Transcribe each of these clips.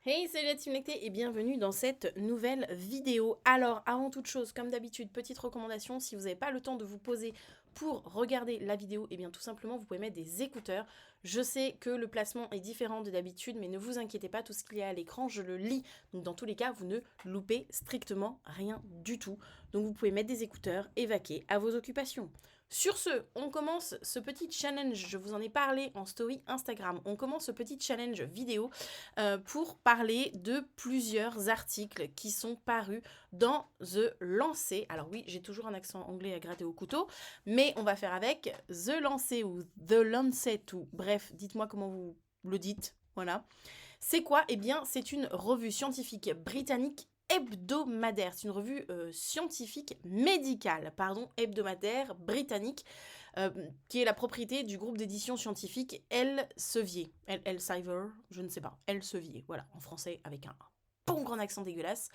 Hey, salut la team Lecté et bienvenue dans cette nouvelle vidéo. Alors, avant toute chose, comme d'habitude, petite recommandation, si vous n'avez pas le temps de vous poser pour regarder la vidéo, et bien tout simplement, vous pouvez mettre des écouteurs. Je sais que le placement est différent de d'habitude, mais ne vous inquiétez pas, tout ce qu'il y a à l'écran, je le lis. Donc dans tous les cas, vous ne loupez strictement rien du tout. Donc vous pouvez mettre des écouteurs et vaquer à vos occupations. Sur ce, on commence ce petit challenge, je vous en ai parlé en story Instagram, on commence ce petit challenge vidéo pour parler de plusieurs articles qui sont parus dans The Lancet. Alors oui, j'ai toujours un accent anglais à gratter au couteau, mais on va faire avec The Lancet ou The Lancet ou bref, dites-moi comment vous le dites. Voilà. C'est quoi? Eh bien, c'est une revue scientifique britannique hebdomadaire. C'est une revue scientifique médicale, pardon, hebdomadaire britannique, qui est la propriété du groupe d'édition scientifique Elsevier. Elsevier, je ne sais pas. Elsevier, voilà, en français avec un bon grand accent dégueulasse.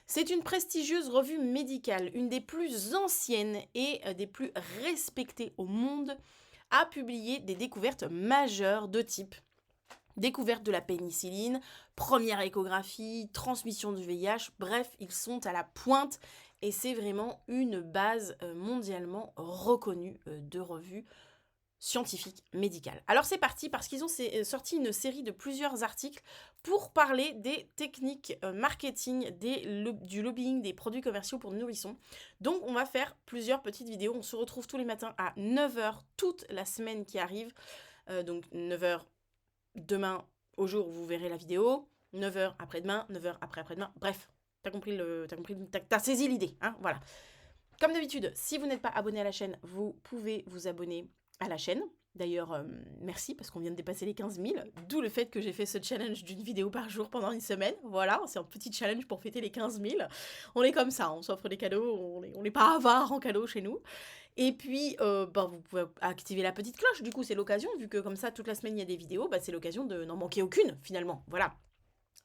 C'est une prestigieuse revue médicale, une des plus anciennes et des plus respectées au monde, a publié des découvertes majeures de type découverte de la pénicilline, première échographie, transmission du VIH, bref, ils sont à la pointe et c'est vraiment une base mondialement reconnue de revues scientifiques médicales. Alors c'est parti parce qu'ils ont sorti une série de plusieurs articles pour parler des techniques marketing, du lobbying des produits commerciaux pour nourrissons. Donc on va faire plusieurs petites vidéos. On se retrouve tous les matins à 9h toute la semaine qui arrive. Donc 9h demain au jour où vous verrez la vidéo, 9h après-demain, 9h après-demain, bref, t'as saisi l'idée, hein, voilà. Comme d'habitude, si vous n'êtes pas abonné à la chaîne, vous pouvez vous abonner à la chaîne. D'ailleurs, merci parce qu'on vient de dépasser les 15 000, d'où le fait que j'ai fait ce challenge d'une vidéo par jour pendant une semaine. Voilà, c'est un petit challenge pour fêter les 15 000. On est comme ça, on s'offre des cadeaux, on n'est pas avare en cadeaux chez nous. Et puis, vous pouvez activer la petite cloche, du coup c'est l'occasion, vu que comme ça toute la semaine il y a des vidéos, c'est l'occasion de n'en manquer aucune finalement, voilà.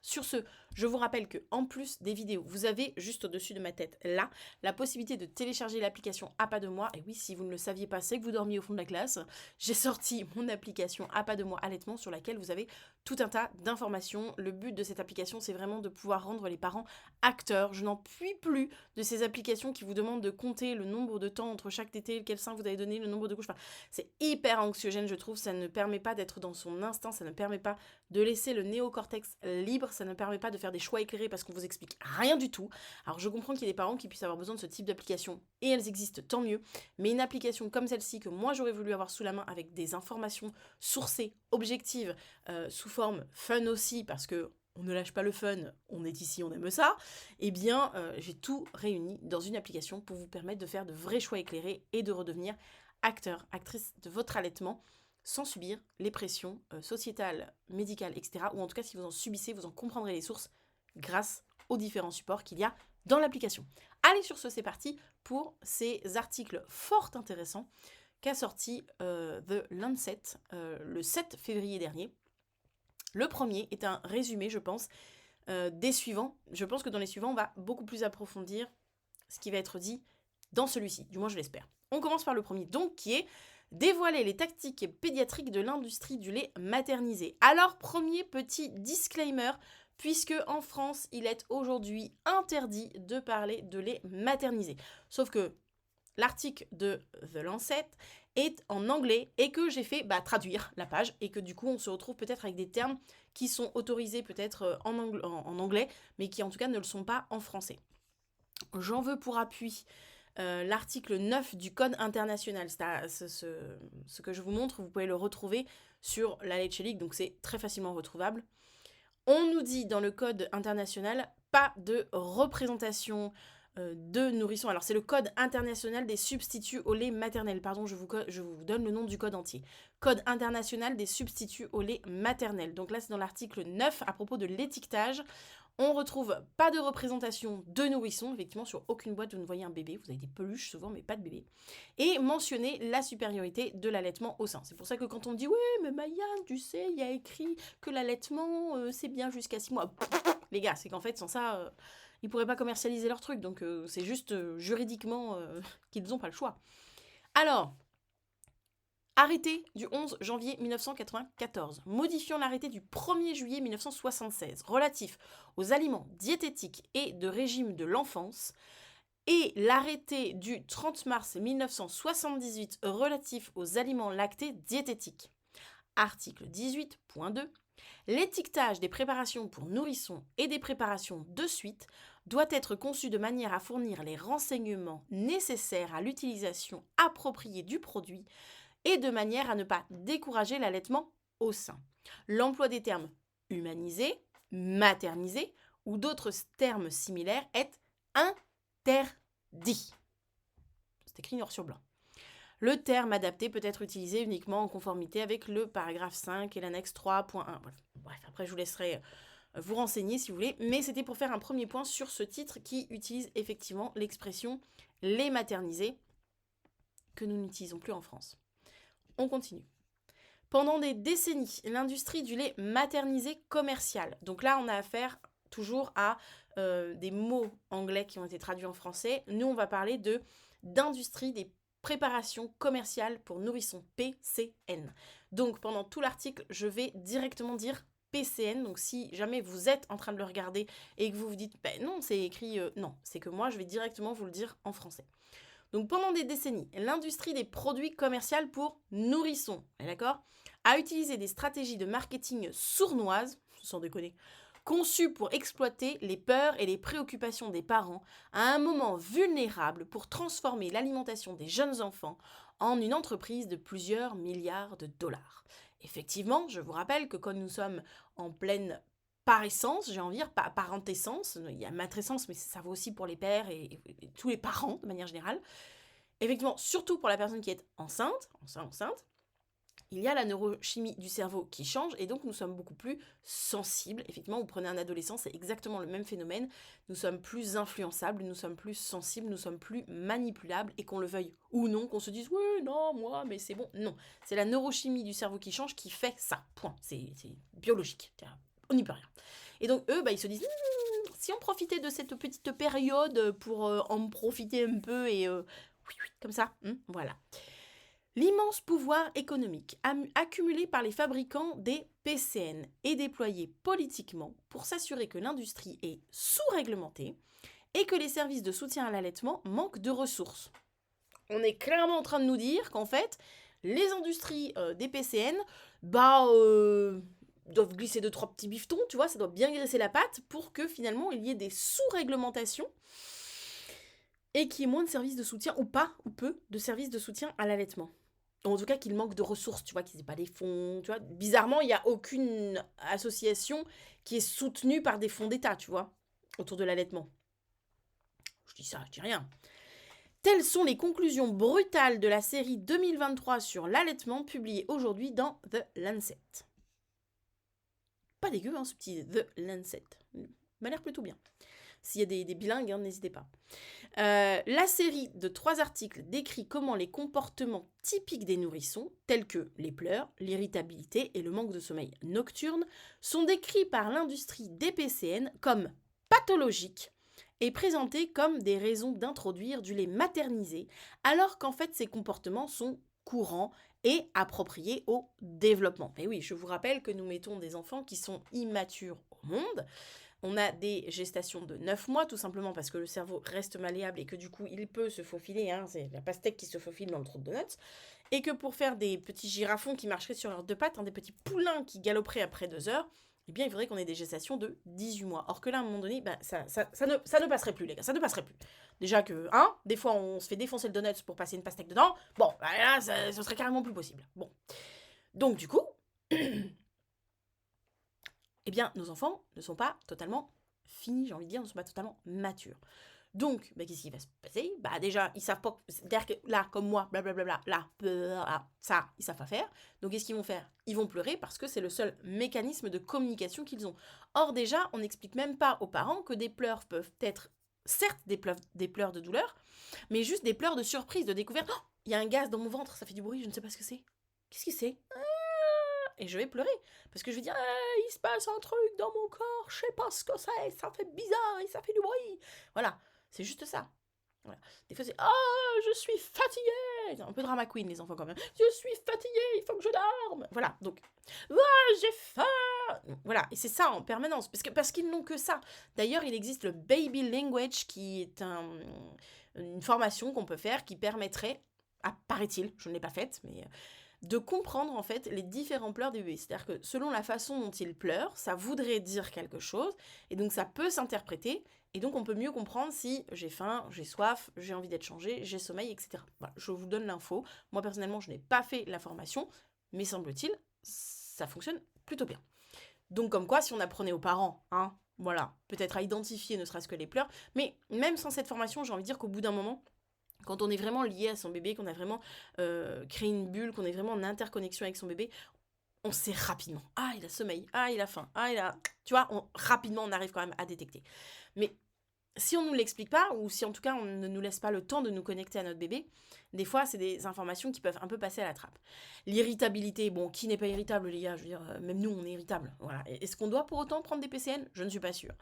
Sur ce, je vous rappelle que en plus des vidéos, vous avez juste au-dessus de ma tête là la possibilité de télécharger l'application À pas de moi. Et oui, si vous ne le saviez pas, c'est que vous dormiez au fond de la classe. J'ai sorti mon application À pas de moi allaitement sur laquelle vous avez tout un tas d'informations. Le but de cette application, c'est vraiment de pouvoir rendre les parents acteurs. Je n'en puis plus de ces applications qui vous demandent de compter le nombre de temps entre chaque tété, quel sein vous avez donné, le nombre de couches. Enfin, c'est hyper anxiogène, je trouve. Ça ne permet pas d'être dans son instinct, ça ne permet pas de laisser le néocortex libre, ça ne permet pas de faire des choix éclairés parce qu'on vous explique rien du tout. Alors je comprends qu'il y ait des parents qui puissent avoir besoin de ce type d'application et elles existent, tant mieux, mais une application comme celle-ci que moi j'aurais voulu avoir sous la main avec des informations sourcées, objectives, sous forme fun aussi parce que on ne lâche pas le fun, on est ici, on aime ça, eh bien j'ai tout réuni dans une application pour vous permettre de faire de vrais choix éclairés et de redevenir acteur, actrice de votre allaitement sans subir les pressions sociétales, médicales, etc. Ou en tout cas, si vous en subissez, vous en comprendrez les sources grâce aux différents supports qu'il y a dans l'application. Allez, sur ce, c'est parti pour ces articles fort intéressants qu'a sorti The Lancet le 7 février dernier. Le premier est un résumé, je pense, des suivants. Je pense que dans les suivants, on va beaucoup plus approfondir ce qui va être dit dans celui-ci, du moins je l'espère. On commence par le premier, donc, qui est dévoiler les tactiques pédiatriques de l'industrie du lait maternisé. Alors, premier petit disclaimer, puisque en France, il est aujourd'hui interdit de parler de lait maternisé. Sauf que l'article de The Lancet est en anglais et que j'ai fait traduire la page et que du coup on se retrouve peut-être avec des termes qui sont autorisés peut-être en anglais mais qui en tout cas ne le sont pas en français. J'en veux pour appui l'article 9 du Code international. Ce que je vous montre, vous pouvez le retrouver sur la Leche League, donc c'est très facilement retrouvable. On nous dit dans le Code international, pas de représentation de nourrissons. Alors c'est le Code international des substituts au lait maternel. Pardon, je vous donne le nom du code entier. Code international des substituts au lait maternel. Donc là c'est dans l'article 9 à propos de l'étiquetage. On retrouve pas de représentation de nourrissons. Effectivement, sur aucune boîte, vous ne voyez un bébé. Vous avez des peluches souvent, mais pas de bébé. Et mentionner la supériorité de l'allaitement au sein. C'est pour ça que quand on me dit « Ouais, mais Maya, tu sais, il y a écrit que l'allaitement, c'est bien jusqu'à 6 mois. » Les gars, c'est qu'en fait, sans ça, ils pourraient pas commercialiser leur truc. Donc, c'est juste juridiquement qu'ils n'ont pas le choix. Alors, Arrêté du 11 janvier 1994, modifiant l'arrêté du 1er juillet 1976 relatif aux aliments diététiques et de régime de l'enfance, et l'arrêté du 30 mars 1978 relatif aux aliments lactés diététiques. Article 18.2. L'étiquetage des préparations pour nourrissons et des préparations de suite doit être conçu de manière à fournir les renseignements nécessaires à l'utilisation appropriée du produit et de manière à ne pas décourager l'allaitement au sein. L'emploi des termes humanisé, maternisé ou d'autres termes similaires est interdit. C'est écrit noir sur blanc. Le terme adapté peut être utilisé uniquement en conformité avec le paragraphe 5 et l'annexe 3.1. Bref, après je vous laisserai vous renseigner si vous voulez, mais c'était pour faire un premier point sur ce titre qui utilise effectivement l'expression « les maternisés » que nous n'utilisons plus en France. On continue. Pendant des décennies, l'industrie du lait maternisé commercial, donc là on a affaire toujours à des mots anglais qui ont été traduits en français, nous on va parler d'industrie des préparations commerciales pour nourrissons, PCN. Donc pendant tout l'article, je vais directement dire PCN, donc si jamais vous êtes en train de le regarder et que vous vous dites ben non c'est écrit non, c'est que moi je vais directement vous le dire en français. Donc pendant des décennies, l'industrie des produits commerciaux pour nourrissons, d'accord, a utilisé des stratégies de marketing sournoises, sans déconner, conçues pour exploiter les peurs et les préoccupations des parents à un moment vulnérable pour transformer l'alimentation des jeunes enfants en une entreprise de plusieurs milliards de dollars. Effectivement, je vous rappelle que quand nous sommes en pleine paressence, j'ai envie de dire, parentessence, il y a matrescence, mais ça vaut aussi pour les pères et tous les parents de manière générale. Effectivement, surtout pour la personne qui est enceinte, il y a la neurochimie du cerveau qui change et donc nous sommes beaucoup plus sensibles. Effectivement, vous prenez un adolescent, c'est exactement le même phénomène. Nous sommes plus influençables, nous sommes plus sensibles, nous sommes plus manipulables et qu'on le veuille ou non, qu'on se dise « oui, non, moi, mais c'est bon ». Non, c'est la neurochimie du cerveau qui change qui fait ça, point. C'est biologique, on n'y peut rien. Et donc eux, ils se disent « si on profitait de cette petite période pour en profiter un peu et comme ça, voilà ». L'immense pouvoir économique accumulé par les fabricants des PCN est déployé politiquement pour s'assurer que l'industrie est sous-réglementée et que les services de soutien à l'allaitement manquent de ressources. On est clairement en train de nous dire qu'en fait, les industries des PCN, doivent glisser 2-3 petits bifetons, tu vois, ça doit bien graisser la patte pour que finalement il y ait des sous-réglementations et qu'il y ait moins de services de soutien ou pas, ou peu, de services de soutien à l'allaitement. En tout cas, qu'il manque de ressources, tu vois, qu'ils n'aient pas des fonds, tu vois. Bizarrement, il n'y a aucune association qui est soutenue par des fonds d'État, tu vois, autour de l'allaitement. Je dis ça, je dis rien. Telles sont les conclusions brutales de la série 2023 sur l'allaitement, publiée aujourd'hui dans The Lancet. Pas dégueu, ce petit The Lancet. M'a l'air plutôt bien. S'il y a des bilingues, n'hésitez pas. La série de 3 articles décrit comment les comportements typiques des nourrissons, tels que les pleurs, l'irritabilité et le manque de sommeil nocturne, sont décrits par l'industrie des PCN comme pathologiques et présentés comme des raisons d'introduire du lait maternisé, alors qu'en fait ces comportements sont courants et appropriés au développement. Et oui, je vous rappelle que nous mettons des enfants qui sont immatures au monde. On a des gestations de 9 mois, tout simplement parce que le cerveau reste malléable et que du coup, il peut se faufiler, c'est la pastèque qui se faufile dans le trou de donuts, et que pour faire des petits girafons qui marcheraient sur leurs 2 pattes, des petits poulains qui galoperaient après 2 heures, eh bien, il faudrait qu'on ait des gestations de 18 mois. Or que là, à un moment donné, ça ne passerait plus, les gars, ça ne passerait plus. Déjà que, des fois, on se fait défoncer le donut pour passer une pastèque dedans, bon, là, ce serait carrément plus possible. Bon. Donc, du coup... eh bien, nos enfants ne sont pas totalement finis, j'ai envie de dire, ne sont pas totalement matures. Donc, qu'est-ce qui va se passer ? Déjà, ils savent pas, c'est-à-dire que là, comme moi, blablabla, là, ça, ils savent pas faire. Donc, qu'est-ce qu'ils vont faire ? Ils vont pleurer parce que c'est le seul mécanisme de communication qu'ils ont. Or, déjà, on n'explique même pas aux parents que des pleurs peuvent être, certes, des pleurs de douleur, mais juste des pleurs de surprise, de découverte. Oh, il y a un gaz dans mon ventre, ça fait du bruit, je ne sais pas ce que c'est. Qu'est-ce que c'est ? Et je vais pleurer, parce que je vais dire il se passe un truc dans mon corps, je sais pas ce que c'est, ça fait bizarre et ça fait du bruit. Voilà, c'est juste ça. Voilà. Des fois, c'est «Oh, je suis fatiguée!» C'est un peu drama queen, les enfants, quand même. «Je suis fatiguée, il faut que je dorme!» Voilà, donc «Ah, j'ai faim!» Voilà, et c'est ça en permanence, parce qu'ils n'ont que ça. D'ailleurs, il existe le Baby Language, qui est une formation qu'on peut faire qui permettrait, paraît-il, je ne l'ai pas faite, mais de comprendre en fait les différents pleurs des bébés. C'est-à-dire que selon la façon dont ils pleurent, ça voudrait dire quelque chose, et donc ça peut s'interpréter, et donc on peut mieux comprendre si j'ai faim, j'ai soif, j'ai envie d'être changé, j'ai sommeil, etc. Voilà, je vous donne l'info. Moi personnellement, je n'ai pas fait la formation, mais semble-t-il, ça fonctionne plutôt bien. Donc comme quoi, si on apprenait aux parents, hein, voilà, peut-être à identifier ne serait-ce que les pleurs, mais même sans cette formation, j'ai envie de dire qu'au bout d'un moment, quand on est vraiment lié à son bébé, qu'on a vraiment créé une bulle, qu'on est vraiment en interconnexion avec son bébé, on sait rapidement. Ah, il a sommeil. Ah, il a faim. Ah, il a... Tu vois, rapidement, on arrive quand même à détecter. Mais si on ne nous l'explique pas, ou si en tout cas on ne nous laisse pas le temps de nous connecter à notre bébé, des fois c'est des informations qui peuvent un peu passer à la trappe. L'irritabilité, bon, qui n'est pas irritable les gars, je veux dire, même nous on est irritable. Voilà. Est-ce qu'on doit pour autant prendre des PCN? Je ne suis pas sûre.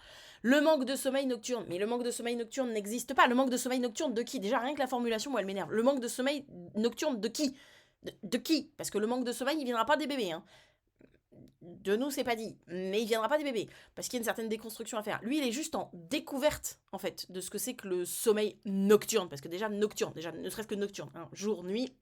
Le manque de sommeil nocturne, mais le manque de sommeil nocturne n'existe pas. Le manque de sommeil nocturne de qui? Déjà rien que la formulation, moi elle m'énerve. Le manque de sommeil nocturne de qui? De qui? Parce que le manque de sommeil il viendra pas des bébés, hein. De nous, c'est pas dit, mais il viendra pas des bébés, parce qu'il y a une certaine déconstruction à faire. Lui, il est juste en découverte, en fait, de ce que c'est que le sommeil nocturne, parce que déjà, nocturne, déjà, ne serait-ce que nocturne, hein, jour, nuit,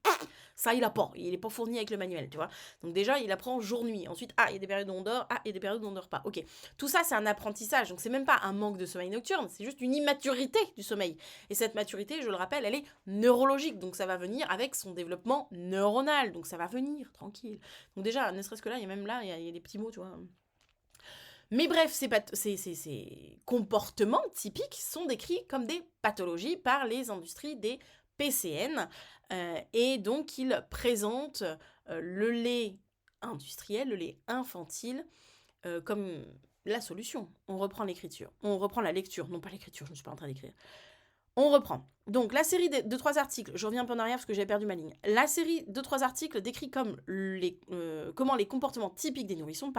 ça, il est pas fourni avec le manuel, tu vois. Donc déjà, il apprend jour-nuit. Ensuite, il y a des périodes où on dort, il y a des périodes où on dort pas. Ok, tout ça, c'est un apprentissage, donc c'est même pas un manque de sommeil nocturne, c'est juste une immaturité du sommeil. Et cette maturité, je le rappelle, elle est neurologique, donc ça va venir avec son développement neuronal, donc ça va venir, tranquille. Donc déjà, ne serait-ce que là, il y a même là, il y a des petits mots, tu vois. Mais bref, ces comportements typiques sont décrits comme des pathologies par les industries des PCN. Et donc, ils présentent le lait industriel, le lait infantile, comme la solution. On reprend l'écriture. On reprend la lecture. Non, pas l'écriture, je ne suis pas en train d'écrire. On reprend. Donc, la série de 3 articles, je reviens un peu en arrière parce que j'avais perdu ma ligne. La série de 3 articles décrit comment les comportements typiques des nourrissons,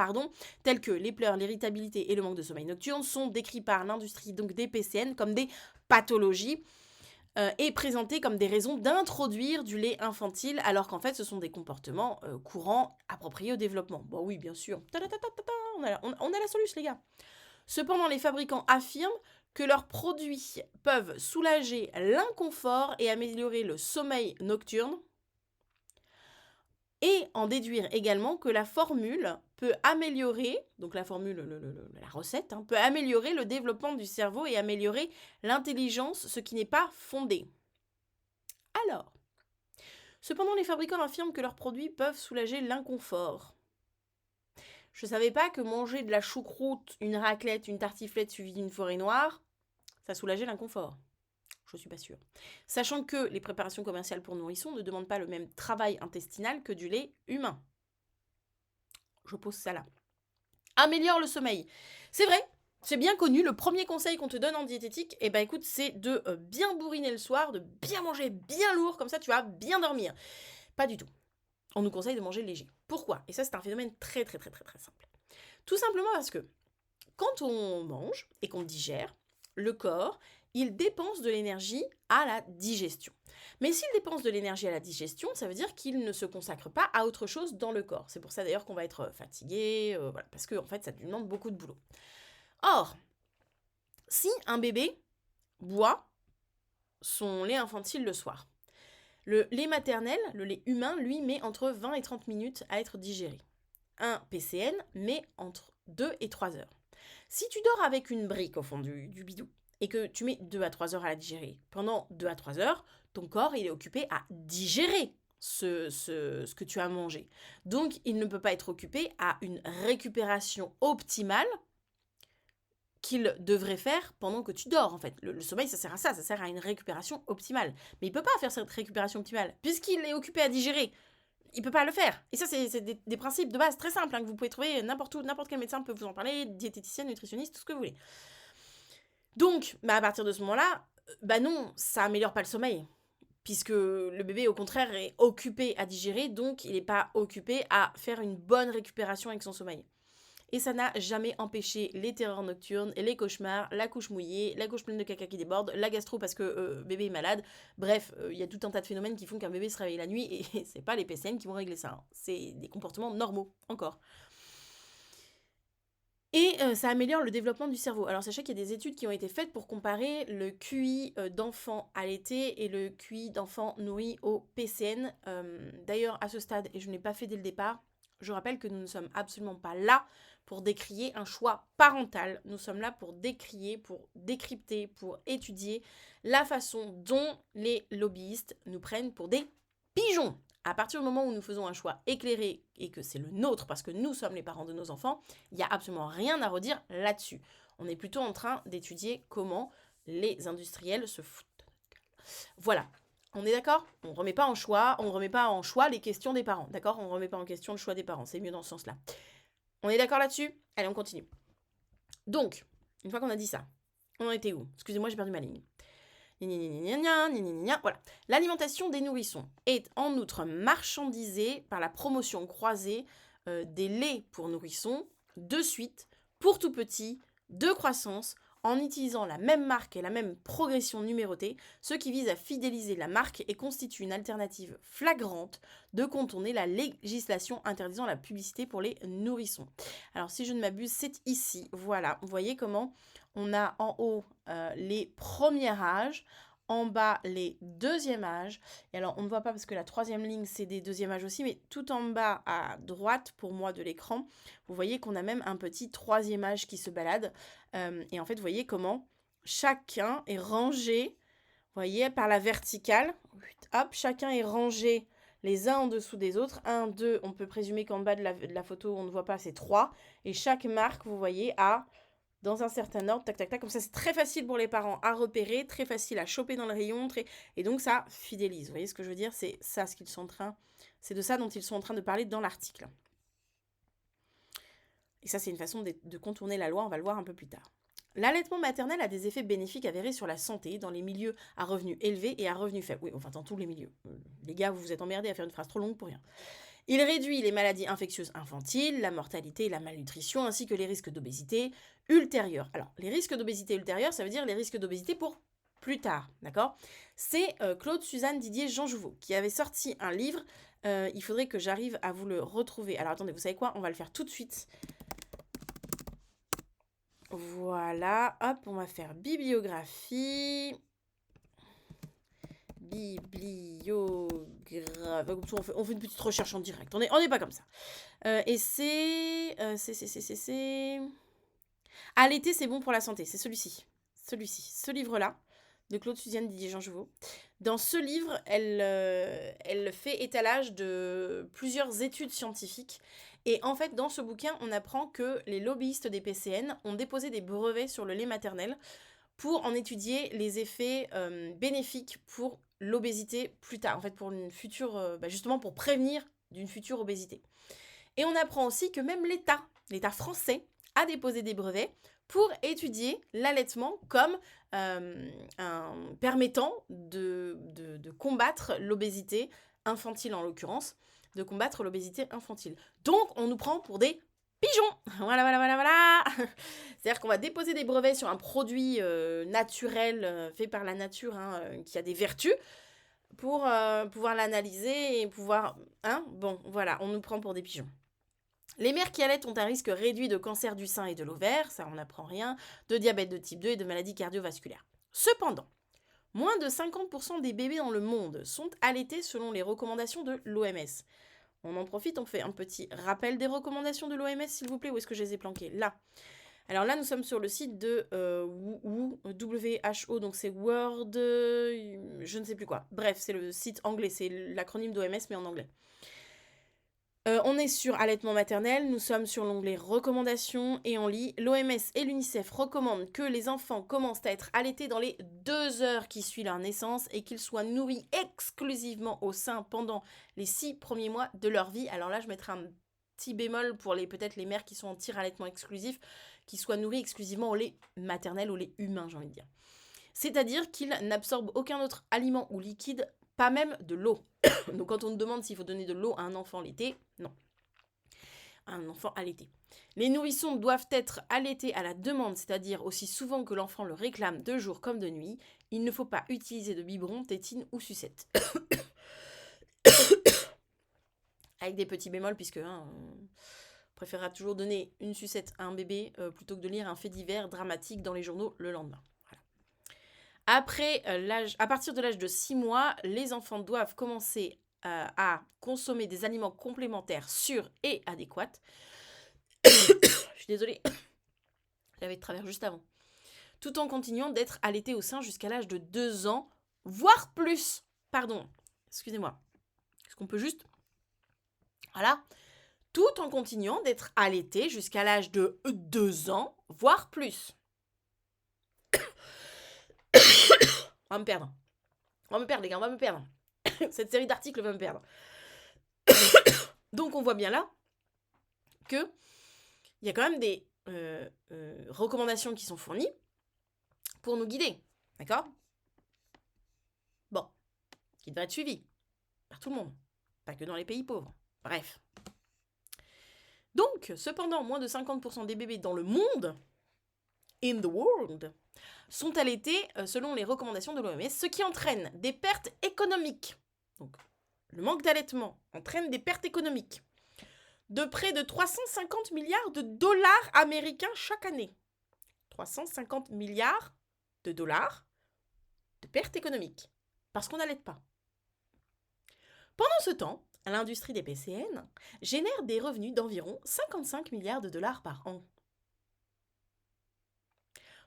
tels que les pleurs, l'irritabilité et le manque de sommeil nocturne, sont décrits par l'industrie donc des PCN comme des pathologies et présentés comme des raisons d'introduire du lait infantile, alors qu'en fait, ce sont des comportements courants appropriés au développement. Bon, oui, bien sûr. On a la solution, les gars. Cependant, les fabricants affirment que leurs produits peuvent soulager l'inconfort et améliorer le sommeil nocturne, et en déduire également que la formule peut améliorer, donc la formule, la recette, peut améliorer le développement du cerveau et améliorer l'intelligence, ce qui n'est pas fondé. Alors, cependant, les fabricants affirment que leurs produits peuvent soulager l'inconfort. Je ne savais pas que manger de la choucroute, une raclette, une tartiflette suivie d'une forêt noire, ça soulageait l'inconfort. Je suis pas sûre. Sachant que les préparations commerciales pour nourrissons ne demandent pas le même travail intestinal que du lait humain. Je pose ça là. Améliore le sommeil. C'est vrai, c'est bien connu. Le premier conseil qu'on te donne en diététique, écoute, c'est de bien bourriner le soir, de bien manger bien lourd, comme ça tu vas bien dormir. Pas du tout. On nous conseille de manger léger. Pourquoi? Et ça, c'est un phénomène très très très très très simple. Tout simplement parce que quand on mange et qu'on digère, le corps, il dépense de l'énergie à la digestion. Mais s'il dépense de l'énergie à la digestion, ça veut dire qu'il ne se consacre pas à autre chose dans le corps. C'est pour ça d'ailleurs qu'on va être fatigué, voilà, parce que en fait, ça lui demande beaucoup de boulot. Or, si un bébé boit son lait infantile le soir, le lait maternel, le lait humain, lui, met entre 20 et 30 minutes à être digéré. Un PCN met entre 2 et 3 heures. Si tu dors avec une brique au fond du bidou et que tu mets 2 à 3 heures à la digérer, pendant 2 à 3 heures, ton corps il est occupé à digérer ce que tu as mangé. Donc, il ne peut pas être occupé à une récupération optimale qu'il devrait faire pendant que tu dors, en fait. Le sommeil, ça sert à ça, ça sert à une récupération optimale. Mais il ne peut pas faire cette récupération optimale, puisqu'il est occupé à digérer. Il peut pas le faire. Et ça, c'est des principes de base très simples, que vous pouvez trouver n'importe où, n'importe quel médecin peut vous en parler, diététicienne, nutritionniste, tout ce que vous voulez. Donc, à partir de ce moment-là, non, ça améliore pas le sommeil. Puisque le bébé, au contraire, est occupé à digérer, donc il n'est pas occupé à faire une bonne récupération avec son sommeil. et ça n'a jamais empêché les terreurs nocturnes, les cauchemars, la couche mouillée, la couche pleine de caca qui déborde, la gastro parce que bébé est malade. Bref, il y a tout un tas de phénomènes qui font qu'un bébé se réveille la nuit et c'est pas les PCN qui vont régler ça, hein. C'est des comportements normaux, encore. Et ça améliore le développement du cerveau. Alors sachez qu'il y a des études qui ont été faites pour comparer le QI d'enfants allaités et le QI d'enfants nourris au PCN. D'ailleurs, à ce stade, et je n'ai pas fait dès le départ, je rappelle que nous ne sommes absolument pas là pour décrier un choix parental. Nous sommes là pour décrier, pour décrypter, pour étudier la façon dont les lobbyistes nous prennent pour des pigeons. À partir du moment où nous faisons un choix éclairé et que c'est le nôtre parce que nous sommes les parents de nos enfants, il n'y a absolument rien à redire là-dessus. On est plutôt en train d'étudier comment les industriels se foutent. Voilà. On est d'accord ? On ne remet pas en choix les questions des parents, d'accord ? On ne remet pas en question le choix des parents, c'est mieux dans ce sens-là. On est d'accord là-dessus ? Allez, on continue. Donc, une fois qu'on a dit ça, on en était où ? Excusez-moi, j'ai perdu ma ligne. Voilà. L'alimentation des nourrissons est en outre marchandisée par la promotion croisée des laits pour nourrissons, de suite, pour tout petit, de croissance, en utilisant la même marque et la même progression numérotée, ce qui vise à fidéliser la marque et constitue une alternative flagrante de contourner la législation interdisant la publicité pour les nourrissons. Alors si je ne m'abuse, c'est ici, voilà, vous voyez comment on a en haut les premiers âges, en bas les deuxièmes âges. Et alors on ne voit pas parce que la troisième ligne c'est des deuxièmes âges aussi, mais tout en bas à droite pour moi de l'écran, vous voyez qu'on a même un petit troisième âge qui se balade. Et en fait vous voyez comment chacun est rangé, vous voyez, par la verticale. Hop, chacun est rangé les uns en dessous des autres. 1, 2, on peut présumer qu'en bas de la photo on ne voit pas, c'est 3. Et chaque marque, vous voyez, a dans un certain ordre, tac, tac, tac. Comme ça, c'est très facile pour les parents à repérer, très facile à choper dans le rayon, et donc ça fidélise. Vous voyez ce que je veux dire ? C'est ça ce qu'ils sont en train, c'est de ça dont ils sont en train de parler dans l'article. Et ça, c'est une façon de contourner la loi, on va le voir un peu plus tard. L'allaitement maternel a des effets bénéfiques avérés sur la santé dans les milieux à revenus élevés et à revenus faibles. Oui, enfin dans tous les milieux. Les gars, vous vous êtes emmerdés à faire une phrase trop longue pour rien. Il réduit les maladies infectieuses infantiles, la mortalité et la malnutrition, ainsi que les risques d'obésité ultérieurs. Alors, les risques d'obésité ultérieurs, ça veut dire les risques d'obésité pour plus tard, d'accord ? C'est Claude Suzanne Didier Jean Jouveau qui avait sorti un livre. Il faudrait que j'arrive à vous le retrouver. Alors, attendez, vous savez quoi ? On va le faire tout de suite. Voilà, hop, on va faire bibliographie. On fait une petite recherche en direct. On n'est pas comme ça. Et Allaiter, c'est bon pour la santé. C'est celui-ci. Ce livre-là, de Claude Suzanne Didier Jean Jouveau. Dans ce livre, elle fait étalage de plusieurs études scientifiques. Et en fait, dans ce bouquin, on apprend que les lobbyistes des PCN ont déposé des brevets sur le lait maternel pour en étudier les effets bénéfiques pour l'obésité plus tard, en fait pour une future, justement pour prévenir d'une future obésité. Et on apprend aussi que même l'État français a déposé des brevets pour étudier l'allaitement comme permettant de combattre l'obésité infantile en l'occurrence, de combattre l'obésité infantile. Donc on nous prend pour des pigeons. Voilà. C'est-à-dire qu'on va déposer des brevets sur un produit naturel, fait par la nature, qui a des vertus, pour pouvoir l'analyser et pouvoir... Bon, voilà, on nous prend pour des pigeons. Les mères qui allaitent ont un risque réduit de cancer du sein et de l'ovaire, ça on n'apprend rien, de diabète de type 2 et de maladies cardiovasculaires. Cependant, moins de 50% des bébés dans le monde sont allaités selon les recommandations de l'OMS. On en profite, on fait un petit rappel des recommandations de l'OMS, s'il vous plaît. Où est-ce que je les ai planquées ? Là. Alors là, nous sommes sur le site de WHO, donc c'est World... je ne sais plus quoi. Bref, c'est le site anglais, c'est l'acronyme d'OMS, mais en anglais. On est sur allaitement maternel, nous sommes sur l'onglet recommandations et on lit « L'OMS et l'UNICEF recommandent que les enfants commencent à être allaités dans les 2 heures qui suivent leur naissance et qu'ils soient nourris exclusivement au sein pendant les 6 premiers mois de leur vie. » Alors là, je mettrai un petit bémol pour peut-être les mères qui sont en allaitement exclusif, qui soient nourries exclusivement au lait maternel, au lait humain, j'ai envie de dire. C'est-à-dire qu'ils n'absorbent aucun autre aliment ou liquide, pas même de l'eau. Donc quand on nous demande s'il faut donner de l'eau à un enfant l'été, non. un enfant allaité. Les nourrissons doivent être allaités à la demande, c'est-à-dire aussi souvent que l'enfant le réclame de jour comme de nuit. Il ne faut pas utiliser de biberon, tétine ou sucette. Avec des petits bémols, puisque on préférera toujours donner une sucette à un bébé plutôt que de lire un fait divers dramatique dans les journaux le lendemain. Voilà. À partir de l'âge de 6 mois, les enfants doivent commencer à consommer des aliments complémentaires sûrs et adéquats. Je suis désolée, j'avais de travers juste avant. Tout en continuant d'être allaité au sein jusqu'à l'âge de 2 ans, voire plus. Pardon, excusez-moi. Est-ce qu'on peut juste... Voilà. Tout en continuant d'être allaité jusqu'à l'âge de 2 ans, voire plus. On va me perdre. On va me perdre, les gars, on va me perdre. Cette série d'articles va me perdre. Donc, on voit bien là qu'il y a quand même des recommandations qui sont fournies pour nous guider. D'accord ? Bon, qui devraient être suivies par tout le monde. Pas que dans les pays pauvres. Bref. Donc, cependant, moins de 50% des bébés dans le monde, in the world, sont allaités selon les recommandations de l'OMS, ce qui entraîne des pertes économiques. Donc, le manque d'allaitement entraîne des pertes économiques de près de 350 milliards de dollars américains chaque année. 350 milliards de dollars de pertes économiques, parce qu'on n'allaite pas. Pendant ce temps, l'industrie des PCN génère des revenus d'environ 55 milliards de dollars par an,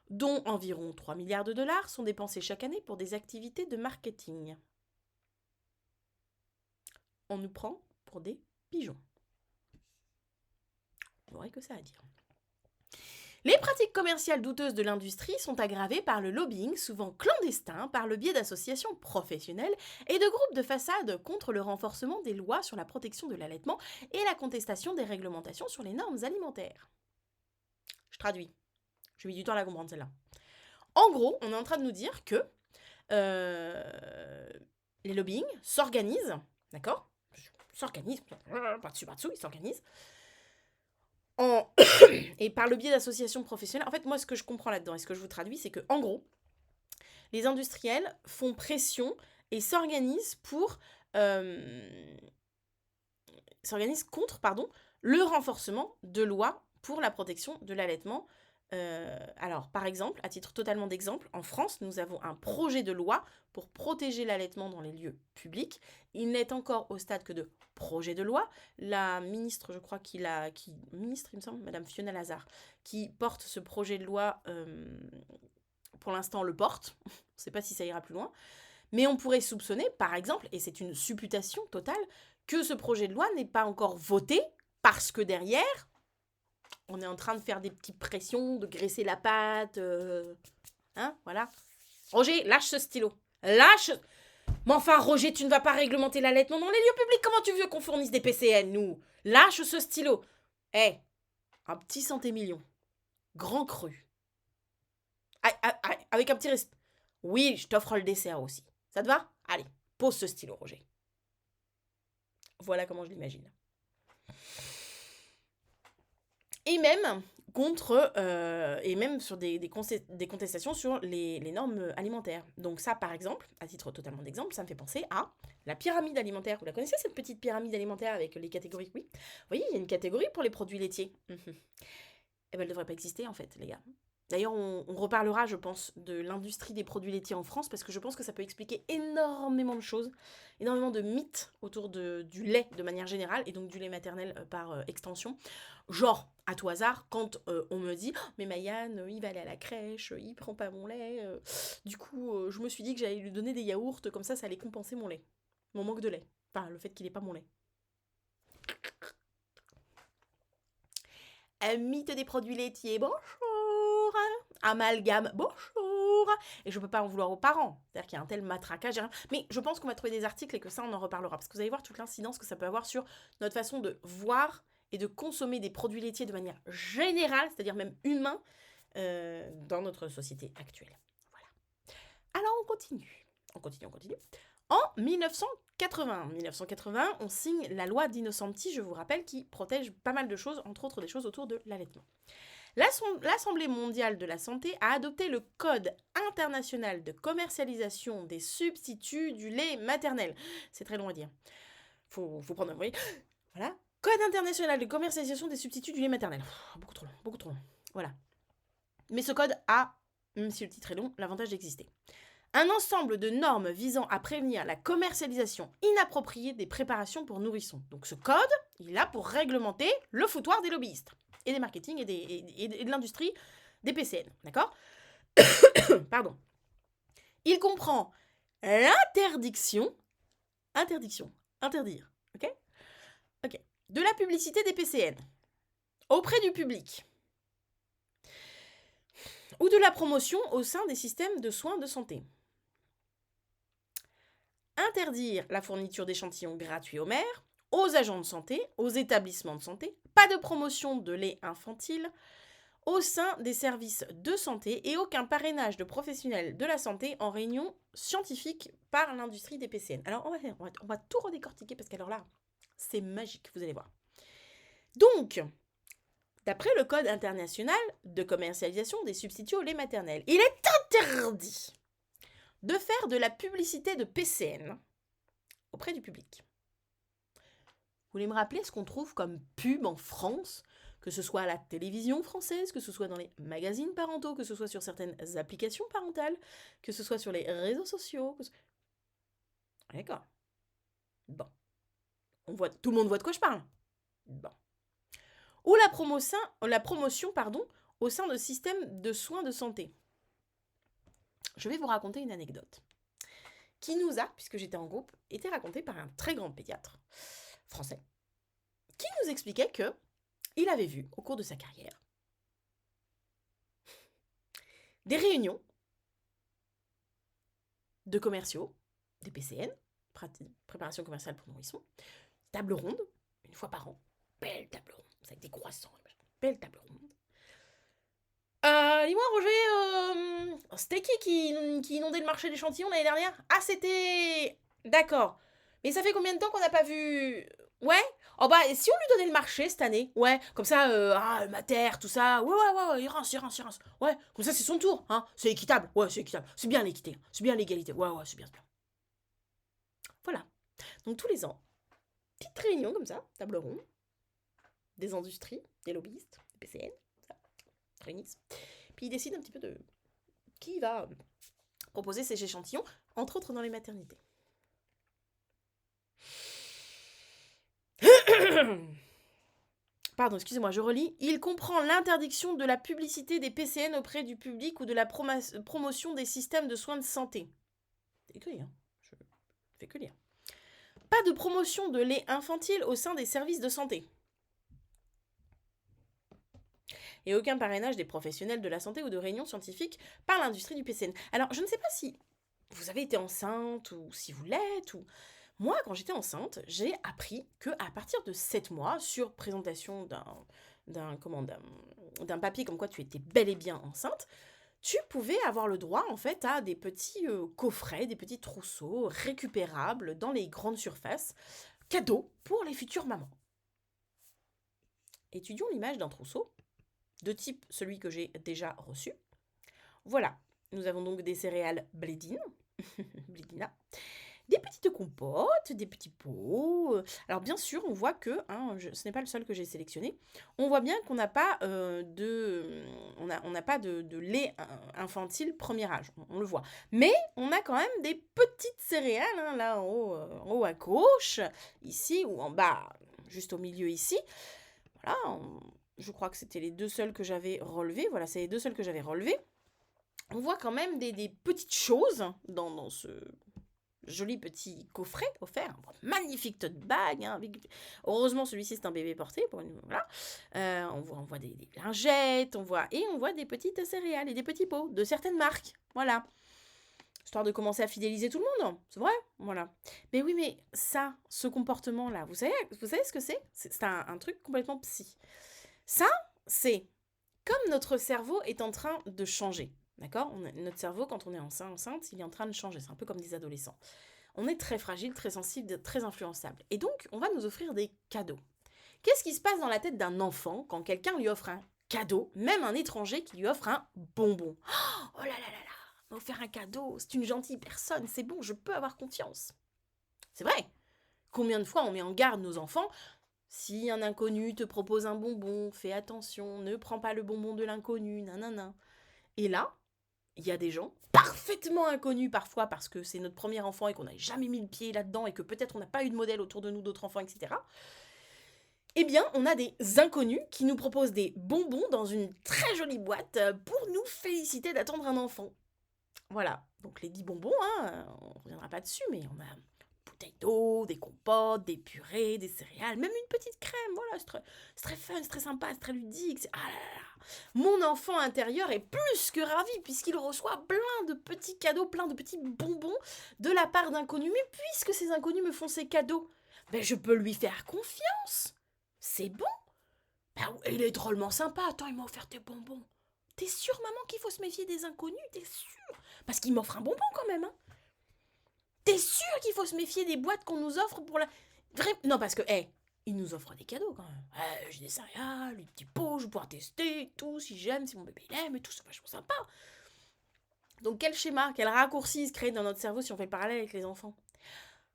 dont environ 3 milliards de dollars sont dépensés chaque année pour des activités de marketing. On nous prend pour des pigeons. Vous n'aurez que ça à dire. Les pratiques commerciales douteuses de l'industrie sont aggravées par le lobbying, souvent clandestin, par le biais d'associations professionnelles et de groupes de façade contre le renforcement des lois sur la protection de l'allaitement et la contestation des réglementations sur les normes alimentaires. Je traduis. J'ai mis du temps à la comprendre celle-là. En gros, on est en train de nous dire que les lobbying s'organisent, d'accord ? S'organisent, pas dessus, ils s'organisent. Et par le biais d'associations professionnelles, en fait, moi, ce que je comprends là-dedans et ce que je vous traduis, c'est que, en gros, les industriels font pression et s'organisent contre le renforcement de lois pour la protection de l'allaitement. Alors, par exemple, à titre totalement d'exemple, en France, nous avons un projet de loi pour protéger l'allaitement dans les lieux publics. Il n'est encore au stade que de projet de loi. La ministre, je crois ministre, il me semble, Madame Fiona Lazare, qui porte ce projet de loi, pour l'instant, le porte. On ne sait pas si ça ira plus loin. Mais on pourrait soupçonner, par exemple, et c'est une supputation totale, que ce projet de loi n'est pas encore voté parce que derrière, on est en train de faire des petites pressions, de graisser la pâte. Voilà. Roger, lâche ce stylo. Lâche. Mais enfin, Roger, tu ne vas pas réglementer l'allaitement dans les lieux publics. Comment tu veux qu'on fournisse des PCN, nous ? Lâche ce stylo. Un petit centimillion. Grand cru. Avec un petit reste. Oui, je t'offre le dessert aussi. Ça te va ? Allez, pose ce stylo, Roger. Voilà comment je l'imagine. Et même sur des contestations sur les normes alimentaires. Donc ça, par exemple, à titre totalement d'exemple, ça me fait penser à la pyramide alimentaire. Vous la connaissez, cette petite pyramide alimentaire avec les catégories ? Oui. Vous voyez, il y a une catégorie pour les produits laitiers. Eh bien, elle ne devrait pas exister, en fait, les gars. D'ailleurs, on reparlera, je pense, de l'industrie des produits laitiers en France, parce que je pense que ça peut expliquer énormément de choses, énormément de mythes autour du lait de manière générale, et donc du lait maternel par extension. Genre, à tout hasard, quand on me dit « Mais Maïane, il va aller à la crèche, il prend pas mon lait. Du coup, je me suis dit que j'allais lui donner des yaourts, comme ça allait compenser mon lait. Mon manque de lait. Enfin, le fait qu'il n'ait pas mon lait. » Un mythe des produits laitiers, bonjour. Amalgame, bonjour. Et je peux pas en vouloir aux parents. C'est-à-dire qu'il y a un tel matraquage. Mais je pense qu'on va trouver des articles et que ça, on en reparlera. Parce que vous allez voir toute l'incidence que ça peut avoir sur notre façon de voir et de consommer des produits laitiers de manière générale, c'est-à-dire même humain, dans notre société actuelle. Voilà. Alors, on continue. En 1980. 1980, on signe la loi d'Innocenti, je vous rappelle, qui protège pas mal de choses, entre autres des choses autour de l'allaitement. L'Assemblée mondiale de la santé a adopté le Code international de commercialisation des substituts du lait maternel. C'est très long à dire. Faut prendre un voyez. Voilà. Code international de commercialisation des substituts du lait maternel. Beaucoup trop long, beaucoup trop long. Voilà. Mais ce code a, même si le titre est long, l'avantage d'exister. Un ensemble de normes visant à prévenir la commercialisation inappropriée des préparations pour nourrissons. Donc ce code, il est là pour réglementer le foutoir des lobbyistes et des marketing et de l'industrie des PCN. D'accord. Pardon. Il comprend l'interdiction, interdire, ok, de la publicité des PCN auprès du public ou de la promotion au sein des systèmes de soins de santé. Interdire la fourniture d'échantillons gratuits aux mères, aux agents de santé, aux établissements de santé, pas de promotion de lait infantile au sein des services de santé et aucun parrainage de professionnels de la santé en réunion scientifique par l'industrie des PCN. Alors on va tout redécortiquer parce qu'alors là, c'est magique, vous allez voir. Donc, d'après le Code international de commercialisation des substituts au lait maternel, il est interdit de faire de la publicité de PCN auprès du public. Vous voulez me rappeler ce qu'on trouve comme pub en France, que ce soit à la télévision française, que ce soit dans les magazines parentaux, que ce soit sur certaines applications parentales, que ce soit sur les réseaux sociaux. D'accord. Bon. Tout le monde voit de quoi je parle. Bon. Ou la promotion au sein de systèmes de soins de santé. Je vais vous raconter une anecdote qui nous a, puisque j'étais en groupe, été racontée par un très grand pédiatre français qui nous expliquait que il avait vu au cours de sa carrière des réunions de commerciaux, des PCN, préparation commerciale pour nourrissons, table ronde, une fois par an, belle table ronde, avec des croissants, belle table ronde. Dis-moi Roger, c'était qui inondait le marché d'échantillons l'année dernière? Ah, c'était... D'accord. Mais ça fait combien de temps qu'on n'a pas vu... Ouais. Oh bah, si on lui donnait le marché cette année, ouais, comme ça, Mater, tout ça, ouais, il rince. Ouais, comme ça c'est son tour, hein, c'est équitable, ouais, c'est équitable, c'est bien l'équité, c'est bien l'égalité, ouais, c'est bien. Voilà. Donc tous les ans, petite réunion comme ça, table ronde, des industries, des lobbyistes, des PCN, ça, réunissent. Puis ils décident un petit peu de qui va proposer ces échantillons, entre autres dans les maternités. Pardon, excusez-moi, je relis. Il comprend l'interdiction de la publicité des PCN auprès du public ou de la promotion des systèmes de soins de santé. C'est écrit, hein. Je fais que lire. Pas de promotion de lait infantile au sein des services de santé. Et aucun parrainage des professionnels de la santé ou de réunions scientifiques par l'industrie du PCN. Alors, je ne sais pas si vous avez été enceinte ou si vous l'êtes ou... Moi, quand j'étais enceinte, j'ai appris qu'à partir de 7 mois, sur présentation d'un papier comme quoi tu étais bel et bien enceinte, tu pouvais avoir le droit, en fait, à des petits coffrets, des petits trousseaux récupérables dans les grandes surfaces, cadeaux pour les futures mamans. Étudions l'image d'un trousseau, de type celui que j'ai déjà reçu. Voilà, nous avons donc des céréales Blédine, Blédina, des petites compotes, des petits pots. Alors bien sûr, on voit que, ce n'est pas le seul que j'ai sélectionné, on voit bien qu'on n'a pas de lait infantile premier âge, on le voit. Mais on a quand même des petites céréales, là en haut à gauche, ici ou en bas, juste au milieu ici. Voilà, je crois que c'était les deux seuls que j'avais relevés. Voilà, c'est les deux seuls que j'avais relevés. On voit quand même des petites choses dans ce joli petit coffret offert. Magnifique tote bag. Heureusement, celui-ci, c'est un bébé porté. Voilà. On voit des lingettes, on voit des petites céréales et des petits pots de certaines marques. Voilà. Histoire de commencer à fidéliser tout le monde. C'est vrai. Voilà. Mais oui, mais ça, ce comportement-là, vous savez ce que c'est? C'est un truc complètement psy. Ça, c'est comme notre cerveau est en train de changer. D'accord? Notre cerveau, quand on est enceinte, il est en train de changer. C'est un peu comme des adolescents. On est très fragile, très sensible, très influençable. Et donc, on va nous offrir des cadeaux. Qu'est-ce qui se passe dans la tête d'un enfant quand quelqu'un lui offre un cadeau, même un étranger qui lui offre un bonbon? Oh là là là là, m'a offert un cadeau, c'est une gentille personne, c'est bon, je peux avoir confiance. C'est vrai. Combien de fois on met en garde nos enfants? Si un inconnu te propose un bonbon, fais attention, ne prends pas le bonbon de l'inconnu, nanana. Et là, il y a des gens parfaitement inconnus parfois parce que c'est notre premier enfant et qu'on n'a jamais mis le pied là-dedans et que peut-être on n'a pas eu de modèle autour de nous d'autres enfants, etc. Eh bien, on a des inconnus qui nous proposent des bonbons dans une très jolie boîte pour nous féliciter d'attendre un enfant. Voilà, donc les 10 bonbons, hein, on ne reviendra pas dessus, mais on a bouteilles d'eau, des compotes, des purées, des céréales, même une petite crème, voilà, c'est très fun, c'est très sympa, c'est très ludique. Ah là là. Mon enfant intérieur est plus que ravi puisqu'il reçoit plein de petits cadeaux, plein de petits bonbons de la part d'inconnus. Mais puisque ces inconnus me font ces cadeaux, ben je peux lui faire confiance. C'est bon. Ben, il est drôlement sympa. Attends, il m'a offert des bonbons. T'es sûre, maman, qu'il faut se méfier des inconnus? T'es sûre? Parce qu'il m'offre un bonbon quand même, hein. T'es sûre qu'il faut se méfier des boîtes qu'on nous offre pour la... Non, parce que, il nous offre des cadeaux quand même. J'ai des céréales, des petits pots, je vais pouvoir tester, tout, si j'aime, si mon bébé l'aime, et tout, c'est vachement sympa. Donc quel schéma, quel raccourci se crée dans notre cerveau si on fait le parallèle avec les enfants?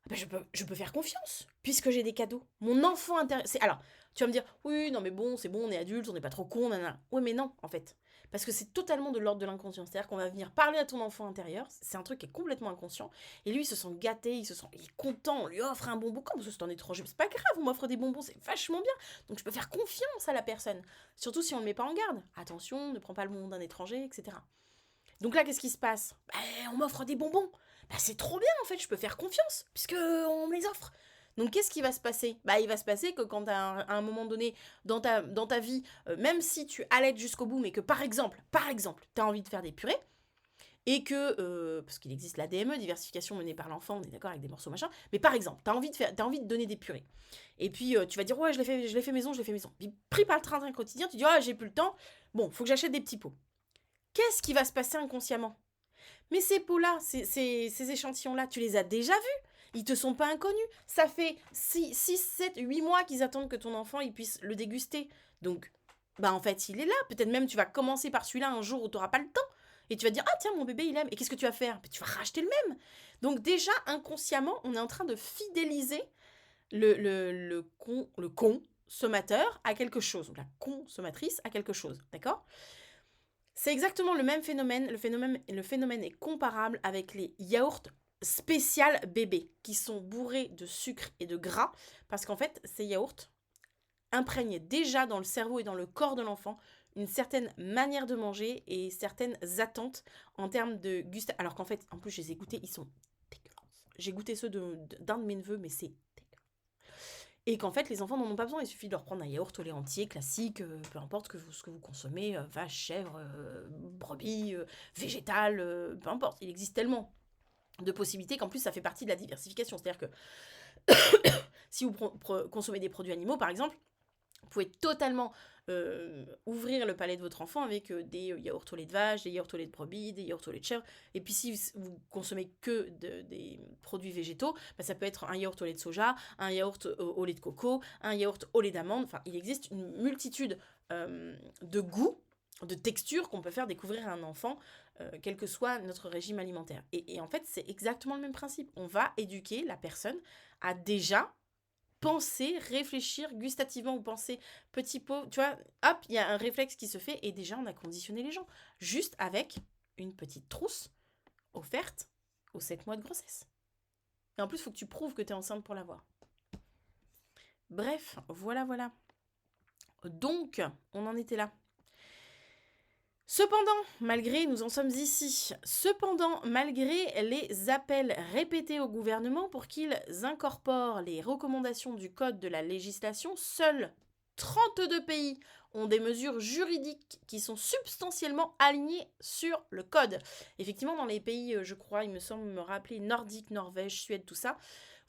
Ben, je peux faire confiance, puisque j'ai des cadeaux. Mon enfant intérieur... Alors, tu vas me dire, oui, non mais bon, c'est bon, on est adulte, on n'est pas trop con, nanana. Oui, mais non, en fait. Parce que c'est totalement de l'ordre de l'inconscient. C'est-à-dire qu'on va venir parler à ton enfant intérieur, c'est un truc qui est complètement inconscient, et lui, il se sent gâté, il est content, on lui offre un bonbon, comme c'est un étranger, c'est pas grave, on m'offre des bonbons, c'est vachement bien. Donc je peux faire confiance à la personne, surtout si on ne le met pas en garde. Attention, ne prends pas le bonbon d'un étranger, etc. Donc là, qu'est-ce qui se passe? On m'offre des bonbons. C'est trop bien, en fait, je peux faire confiance, puisque on me les offre. Donc qu'est-ce qui va se passer? Il va se passer que quand à un moment donné dans ta vie, même si tu allaites jusqu'au bout, mais que par exemple, tu as envie de faire des purées, et que, parce qu'il existe la DME, diversification menée par l'enfant, on est d'accord, avec des morceaux machin, mais par exemple, t'as envie de donner des purées. Et puis tu vas dire, ouais, je l'ai fait maison. Puis pris par le train-train quotidien, tu dis, ah, j'ai plus le temps, bon, faut que j'achète des petits pots. Qu'est-ce qui va se passer inconsciemment? Mais ces pots-là, ces échantillons-là, tu les as déjà vus. Ils te sont pas inconnus. Ça fait 6, 7, 8 mois qu'ils attendent que ton enfant il puisse le déguster. Donc, en fait, il est là. Peut-être même tu vas commencer par celui-là un jour où tu n'auras pas le temps. Et tu vas dire, ah tiens, mon bébé, il aime. Et qu'est-ce que tu vas faire? Tu vas racheter le même. Donc déjà, inconsciemment, on est en train de fidéliser le consommateur à quelque chose. Ou la consommatrice à quelque chose. D'accord? C'est exactement le même phénomène. Le phénomène est comparable avec les yaourts spécial bébé qui sont bourrés de sucre et de gras parce qu'en fait, ces yaourts imprègnent déjà dans le cerveau et dans le corps de l'enfant une certaine manière de manger et certaines attentes en termes de gustation. Alors qu'en fait, en plus, je les ai goûtés, ils sont dégueulasses. J'ai goûté ceux d'un de mes neveux, mais c'est et qu'en fait, les enfants n'en ont pas besoin. Il suffit de leur prendre un yaourt au lait entier, classique, peu importe ce que vous consommez, vache, chèvre, brebis, végétal, peu importe. Il existe tellement de possibilités qu'en plus, ça fait partie de la diversification. C'est-à-dire que si vous consommez des produits animaux, par exemple, vous pouvez totalement ouvrir le palais de votre enfant avec des yaourts au lait de vache, des yaourts au lait de brebis, des yaourts au lait de chèvre. Et puis si vous consommez que des produits végétaux, ça peut être un yaourt au lait de soja, un yaourt au lait de coco, un yaourt au lait d'amande. Enfin, il existe une multitude de goûts, de textures qu'on peut faire découvrir à un enfant, quel que soit notre régime alimentaire. Et en fait, c'est exactement le même principe. On va éduquer la personne à déjà penser, réfléchir gustativement ou penser petit pot, tu vois, hop, il y a un réflexe qui se fait et déjà on a conditionné les gens, juste avec une petite trousse offerte aux 7 mois de grossesse. Et en plus, il faut que tu prouves que tu es enceinte pour l'avoir. Bref, voilà. Donc, on en était là. Cependant, malgré les appels répétés au gouvernement pour qu'ils incorporent les recommandations du code de la législation, seuls 32 pays ont des mesures juridiques qui sont substantiellement alignées sur le code. Effectivement, dans les pays, je crois, il me semble me rappeler, Nordique, Norvège, Suède, tout ça,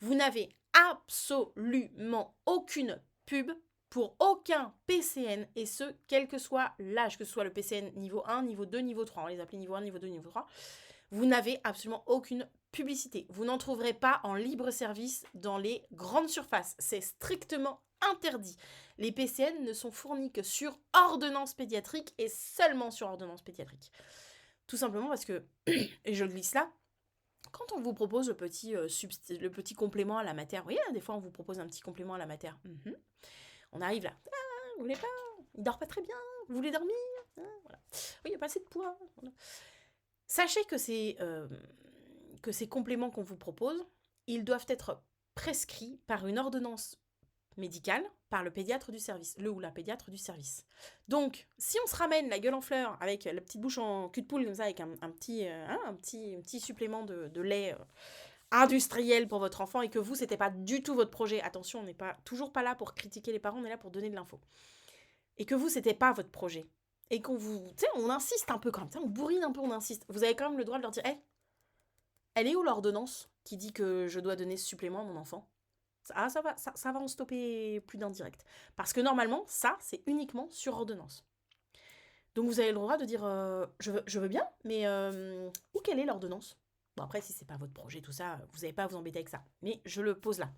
vous n'avez absolument aucune pub pour aucun PCN, et quel que soit l'âge, que ce soit le PCN niveau 1, niveau 2, niveau 3, on les appelait niveau 1, niveau 2, niveau 3, Vous n'avez absolument aucune publicité. Vous n'en trouverez pas en libre service dans les grandes surfaces. C'est strictement interdit. Les PCN ne sont fournis que sur ordonnance pédiatrique et seulement sur ordonnance pédiatrique. Tout simplement parce que, et je glisse là, quand on vous propose le petit complément à la matière, vous voyez, des fois on vous propose un petit complément à la matière. On arrive là, vous voulez pas, il dort pas très bien, vous voulez dormir, voilà. Oui, il n'y a pas assez de poids. Voilà. Sachez que ces compléments qu'on vous propose, ils doivent être prescrits par une ordonnance médicale par le pédiatre du service, le ou la pédiatre du service. Donc, si on se ramène la gueule en fleurs avec la petite bouche en cul de poule, comme ça, avec un petit supplément de lait industriel pour votre enfant et que vous, c'était pas du tout votre projet, attention, on n'est toujours pas là pour critiquer les parents, on est là pour donner de l'info. Et que vous, c'était pas votre projet. Et qu'on vous... Tu sais, on insiste un peu quand même, on bourrine un peu, on insiste. Vous avez quand même le droit de leur dire, elle est où l'ordonnance qui dit que je dois donner ce supplément à mon enfant ? Ça va en stopper plus d'un direct. Parce que normalement, ça, c'est uniquement sur ordonnance. Donc vous avez le droit de dire, je veux bien, mais où quelle est l'ordonnance ? Bon, après, si c'est pas votre projet, tout ça, vous n'avez pas à vous embêter avec ça. Mais je le pose là.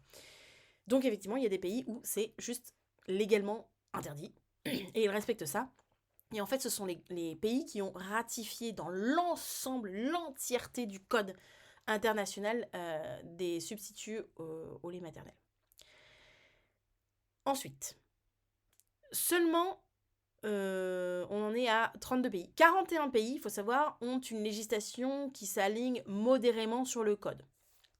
Donc effectivement, il y a des pays où c'est juste légalement interdit. Et ils respectent ça. Et en fait, ce sont les pays qui ont ratifié dans l'entièreté du code international des substituts au lait maternel. Ensuite, seulement, on en est à 32 pays. 41 pays, il faut savoir, ont une législation qui s'aligne modérément sur le code.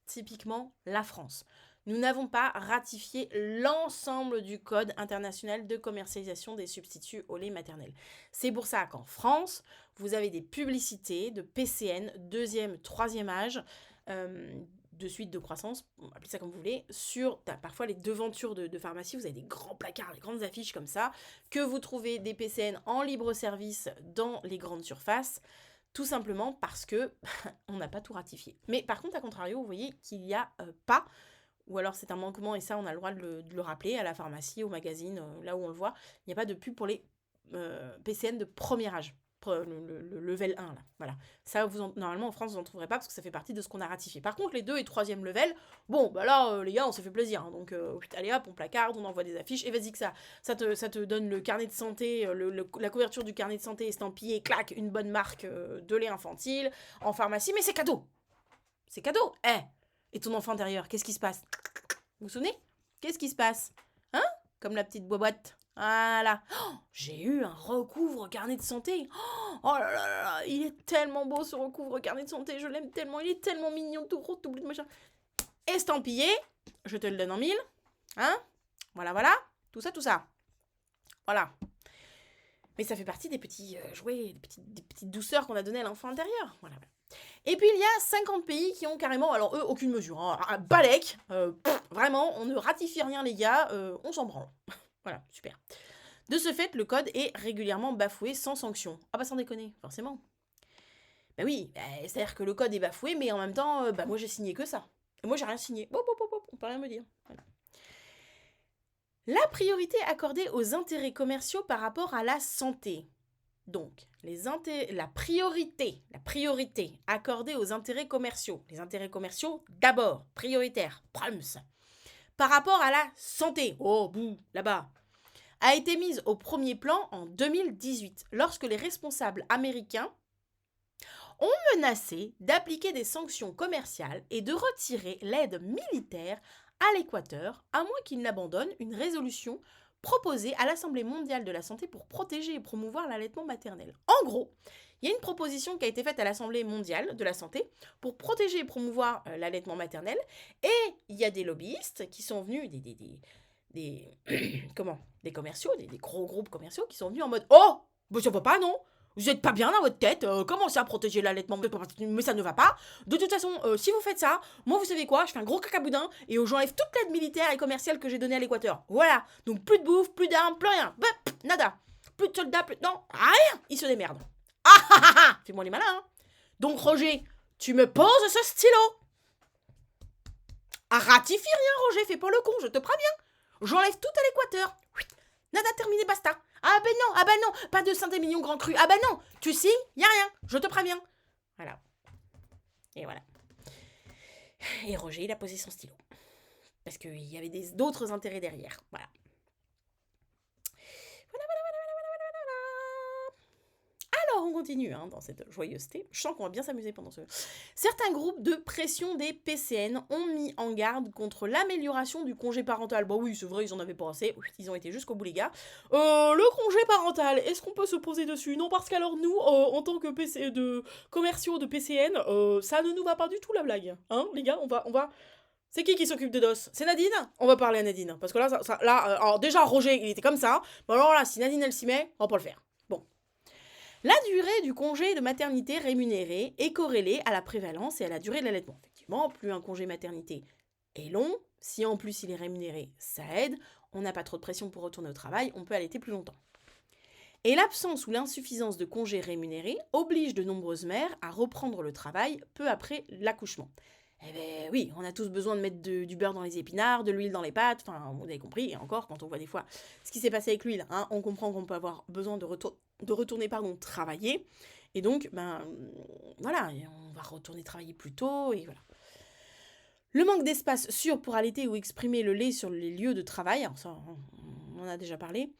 Typiquement, la France. Nous n'avons pas ratifié l'ensemble du code international de commercialisation des substituts au lait maternel. C'est pour ça qu'en France, vous avez des publicités de PCN, deuxième, troisième âge, de suite de croissance, appelez ça comme vous voulez, sur parfois les devantures de pharmacie, vous avez des grands placards, des grandes affiches comme ça, que vous trouvez des PCN en libre service dans les grandes surfaces, tout simplement parce que on n'a pas tout ratifié. Mais par contre, à contrario, vous voyez qu'il n'y a pas, ou alors c'est un manquement, et ça on a le droit de le rappeler à la pharmacie, au magazine, là où on le voit, il n'y a pas de pub pour les PCN de premier âge. Le level 1 là, voilà. Ça, normalement en France vous n'en trouverez pas parce que ça fait partie de ce qu'on a ratifié. Par contre les 2 et 3e level, bon bah là les gars on s'est fait plaisir, hein, donc allez hop on placarde, on envoie des affiches et vas-y que ça te donne le carnet de santé, la couverture du carnet de santé estampillé, clac, une bonne marque de lait infantile en pharmacie, mais c'est cadeau, et ton enfant intérieur, qu'est-ce qui se passe, vous vous souvenez, qu'est-ce qui se passe, hein, comme la petite boîte. Voilà. Oh, j'ai eu un recouvre carnet de santé. Oh là là là, il est tellement beau ce recouvre carnet de santé. Je l'aime tellement. Il est tellement mignon, tout gros, tout bleu, machin. Estampillé. Je te le donne en 1000. Hein ? Voilà. Tout ça. Voilà. Mais ça fait partie des petits jouets, des petites douceurs qu'on a données à l'enfant intérieur. Voilà. Et puis il y a 50 pays qui ont carrément, alors eux, aucune mesure. Hein. Balèque. Vraiment, on ne ratifie rien, les gars. On s'en branle. Voilà, super. De ce fait, le code est régulièrement bafoué sans sanction. Ah bah sans déconner, forcément. Bah oui, c'est-à-dire que le code est bafoué, mais en même temps, moi j'ai signé que ça. Et moi j'ai rien signé. On peut rien me dire. Voilà. La priorité accordée aux intérêts commerciaux par rapport à la santé. Donc, la priorité accordée aux intérêts commerciaux. Les intérêts commerciaux, d'abord, prioritaire, prums. Par rapport à la santé, là-bas, a été mise au premier plan en 2018, lorsque les responsables américains ont menacé d'appliquer des sanctions commerciales et de retirer l'aide militaire à l'Équateur, à moins qu'ils n'abandonnent une résolution proposée à l'Assemblée mondiale de la santé pour protéger et promouvoir l'allaitement maternel. En gros, il y a une proposition qui a été faite à l'Assemblée mondiale de la santé pour protéger et promouvoir l'allaitement maternel, et il y a des lobbyistes qui sont venus, des commerciaux, des gros groupes commerciaux qui sont venus en mode « Oh, mais ça va pas, non ? Vous n'êtes pas bien dans votre tête, commencez à protéger l'allaitement, mais ça ne va pas. De toute façon, si vous faites ça, moi vous savez quoi, je fais un gros cacaboudin et j'enlève toute l'aide militaire et commerciale que j'ai donnée à l'Équateur. Voilà, donc plus de bouffe, plus d'armes, plus rien, nada. Plus de soldats, non, rien, ils se démerdent. Fais-moi les malins, hein. Donc Roger, tu me poses ce stylo. Ratifie rien Roger, fais pas le con, je te préviens. J'enlève tout à l'Équateur. Nada, terminé, basta. Ah ben non, pas de Saint-Émilion Grand Cru. Ah ben non, tu signes, y a rien, je te préviens. Voilà. Et voilà. Et Roger, il a posé son stylo. Parce qu'il y avait d'autres intérêts derrière. Voilà. Alors, on continue dans cette joyeuseté. Je sens qu'on va bien s'amuser pendant ce... Certains groupes de pression des PCN ont mis en garde contre l'amélioration du congé parental. Bon oui, c'est vrai, ils en avaient pas assez. Ils ont été jusqu'au bout, les gars. Le congé parental, est-ce qu'on peut se poser dessus? Non, parce qu'alors nous, en tant que commerciaux de PCN, ça ne nous va pas du tout, la blague. Hein, les gars, on va... C'est qui s'occupe de DOS? C'est Nadine? On va parler à Nadine. Parce que là, alors déjà, Roger, il était comme ça. Mais alors là, si Nadine, elle s'y met, on va pas le faire. Bon. La durée du congé de maternité rémunéré est corrélée à la prévalence et à la durée de l'allaitement. Effectivement, plus un congé maternité est long, si en plus il est rémunéré, ça aide. On n'a pas trop de pression pour retourner au travail, on peut allaiter plus longtemps. Et l'absence ou l'insuffisance de congés rémunérés oblige de nombreuses mères à reprendre le travail peu après l'accouchement. Eh ben oui, on a tous besoin de mettre du beurre dans les épinards, de l'huile dans les pâtes, enfin, vous avez compris, et encore, quand on voit des fois ce qui s'est passé avec l'huile, on comprend qu'on peut avoir besoin de retourner travailler, et donc, voilà, on va retourner travailler plus tôt, et voilà. Le manque d'espace sûr pour allaiter ou exprimer le lait sur les lieux de travail, alors ça, on en a déjà parlé,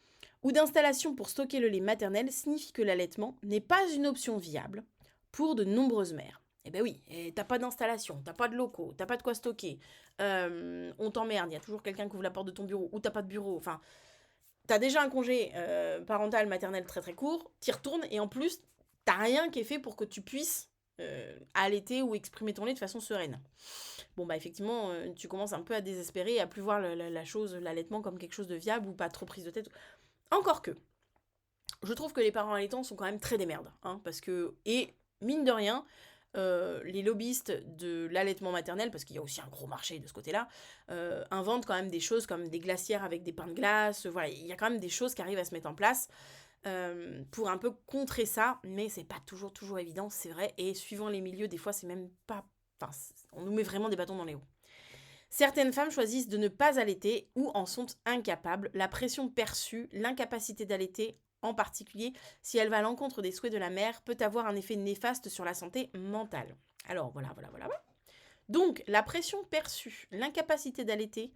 ou d'installation pour stocker le lait maternel signifie que l'allaitement n'est pas une option viable pour de nombreuses mères. Eh ben oui, t'as pas d'installation, t'as pas de locaux, t'as pas de quoi stocker, on t'emmerde, il y a toujours quelqu'un qui ouvre la porte de ton bureau, ou t'as pas de bureau, enfin, t'as déjà un congé parental, maternel très très court, t'y retournes, et en plus, t'as rien qui est fait pour que tu puisses allaiter ou exprimer ton lait de façon sereine. Bon bah effectivement, tu commences un peu à désespérer et à plus voir la chose, l'allaitement comme quelque chose de viable ou pas trop prise de tête. Encore que, je trouve que les parents allaitants sont quand même très des merdes, parce que, et mine de rien, les lobbyistes de l'allaitement maternel, parce qu'il y a aussi un gros marché de ce côté-là, inventent quand même des choses comme des glacières avec des pains de glace, voilà, il y a quand même des choses qui arrivent à se mettre en place pour un peu contrer ça, mais c'est pas toujours évident, c'est vrai, et suivant les milieux, des fois c'est même pas... Enfin, on nous met vraiment des bâtons dans les roues. Certaines femmes choisissent de ne pas allaiter ou en sont incapables. La pression perçue, l'incapacité d'allaiter, en particulier si elle va à l'encontre des souhaits de la mère, peut avoir un effet néfaste sur la santé mentale. Alors voilà. Donc la pression perçue, l'incapacité d'allaiter,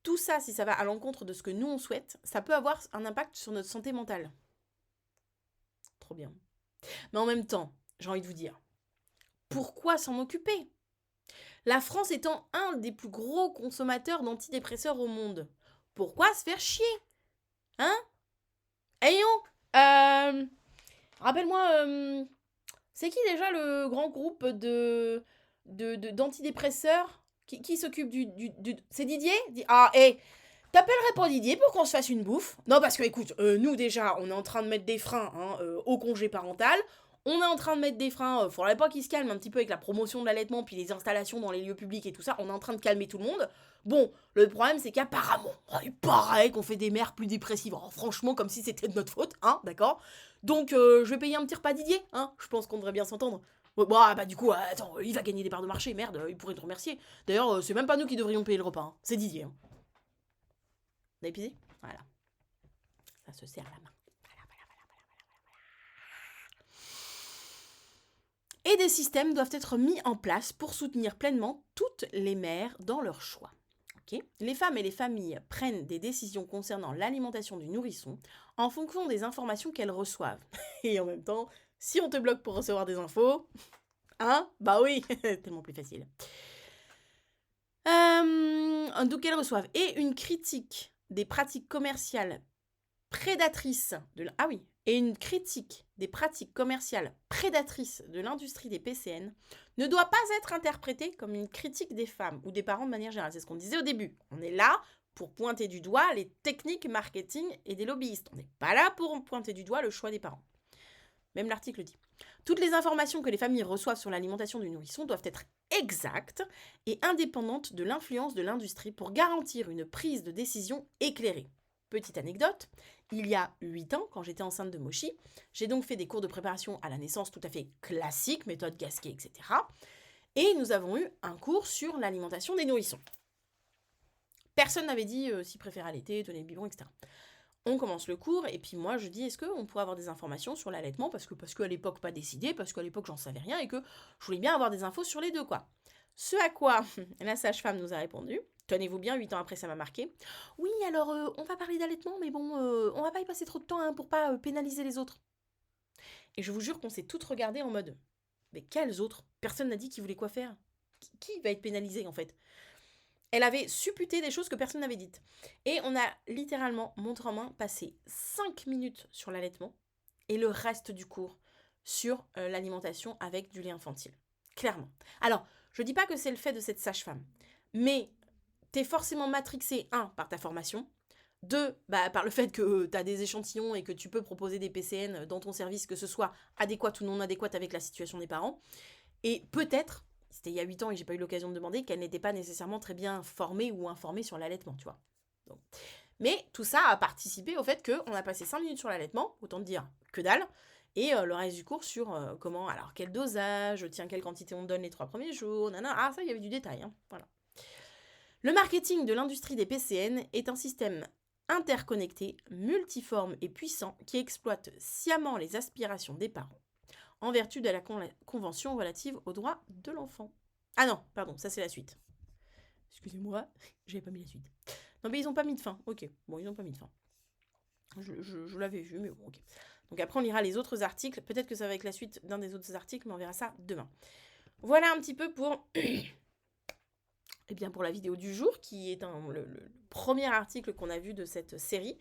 tout ça, si ça va à l'encontre de ce que nous on souhaite, ça peut avoir un impact sur notre santé mentale. Trop bien. Mais en même temps, j'ai envie de vous dire, pourquoi s'en occuper ? La France étant un des plus gros consommateurs d'antidépresseurs au monde. Pourquoi se faire chier? Ayons, rappelle-moi, c'est qui déjà le grand groupe d'antidépresseurs qui s'occupe du... C'est Didier? T'appellerais pas Didier pour qu'on se fasse une bouffe? Non, parce que écoute, nous déjà, on est en train de mettre des freins au congé parental. On est en train de mettre des freins, faudrait pas qu'ils se calment un petit peu avec la promotion de l'allaitement puis les installations dans les lieux publics et tout ça. On est en train de calmer tout le monde. Bon, le problème c'est qu'apparemment, il paraît qu'on fait des mères plus dépressives. Alors, franchement, comme si c'était de notre faute, d'accord? Donc, je vais payer un petit repas Didier, je pense qu'on devrait bien s'entendre. Ouais, bah du coup, attends, il va gagner des parts de marché, merde, il pourrait te remercier. D'ailleurs, c'est même pas nous qui devrions payer le repas, c'est Didier. Vous avez pisé? Voilà. Ça se serre la main. Et des systèmes doivent être mis en place pour soutenir pleinement toutes les mères dans leur choix. Okay. Les femmes et les familles prennent des décisions concernant l'alimentation du nourrisson en fonction des informations qu'elles reçoivent. Et en même temps, si on te bloque pour recevoir des infos, bah oui, tellement plus facile. Donc elles reçoivent et une critique des pratiques commerciales prédatrices et une critique des pratiques commerciales prédatrices de l'industrie des PCN ne doit pas être interprétée comme une critique des femmes ou des parents de manière générale. C'est ce qu'on disait au début. On est là pour pointer du doigt les techniques marketing et des lobbyistes. On n'est pas là pour pointer du doigt le choix des parents. Même l'article dit. Toutes les informations que les familles reçoivent sur l'alimentation du nourrisson doivent être exactes et indépendantes de l'influence de l'industrie pour garantir une prise de décision éclairée. Petite anecdote, il y a 8 ans, quand j'étais enceinte de Mochi, j'ai donc fait des cours de préparation à la naissance tout à fait classiques, méthode Gasquet, etc. Et nous avons eu un cours sur l'alimentation des nourrissons. Personne n'avait dit s'ils préfèrent allaiter, donner le biberon, etc. On commence le cours et puis moi je dis est-ce qu'on pourrait avoir des informations sur l'allaitement parce que à l'époque pas décidé, parce qu'à l'époque j'en savais rien et que je voulais bien avoir des infos sur les deux quoi. Ce à quoi la sage-femme nous a répondu, tenez-vous bien, 8 ans après ça m'a marqué. Oui alors on va parler d'allaitement mais bon on va pas y passer trop de temps hein, pour pas pénaliser les autres. Et je vous jure qu'on s'est toutes regardées en mode mais quels autres? Personne n'a dit qui voulait quoi faire. Qui va être pénalisé en fait? Elle avait supputé des choses que personne n'avait dites. Et on a littéralement, montre en main, passé 5 minutes sur l'allaitement et le reste du cours sur l'alimentation avec du lait infantile. Clairement. Alors, je dis pas que c'est le fait de cette sage-femme, mais t'es forcément matrixé, un, par ta formation, deux, par le fait que tu as des échantillons et que tu peux proposer des PCN dans ton service, que ce soit adéquat ou non adéquat avec la situation des parents, et peut-être, c'était il y a 8 ans et j'ai pas eu l'occasion de demander, qu'elle n'était pas nécessairement très bien formée ou informée sur l'allaitement, tu vois. Donc. Mais tout ça a participé au fait qu'on a passé 5 minutes sur l'allaitement, autant te dire que dalle, et le reste du cours sur comment, alors quel dosage, tiens, quelle quantité on donne les 3 premiers jours, nanana. Ah, ça, il y avait du détail, hein, voilà. Le marketing de l'industrie des PCN est un système interconnecté, multiforme et puissant qui exploite sciemment les aspirations des parents en vertu de la convention relative aux droits de l'enfant. Ah non, pardon, ça c'est la suite. Excusez-moi, j'avais pas mis la suite. Non mais ils ont pas mis de fin, ok. Bon, ils ont pas mis de fin. Je l'avais vu, mais bon, ok. Donc après on lira les autres articles, peut-être que ça va avec la suite d'un des autres articles, mais on verra ça demain. Voilà un petit peu pour... Eh bien pour la vidéo du jour, qui est le premier article qu'on a vu de cette série.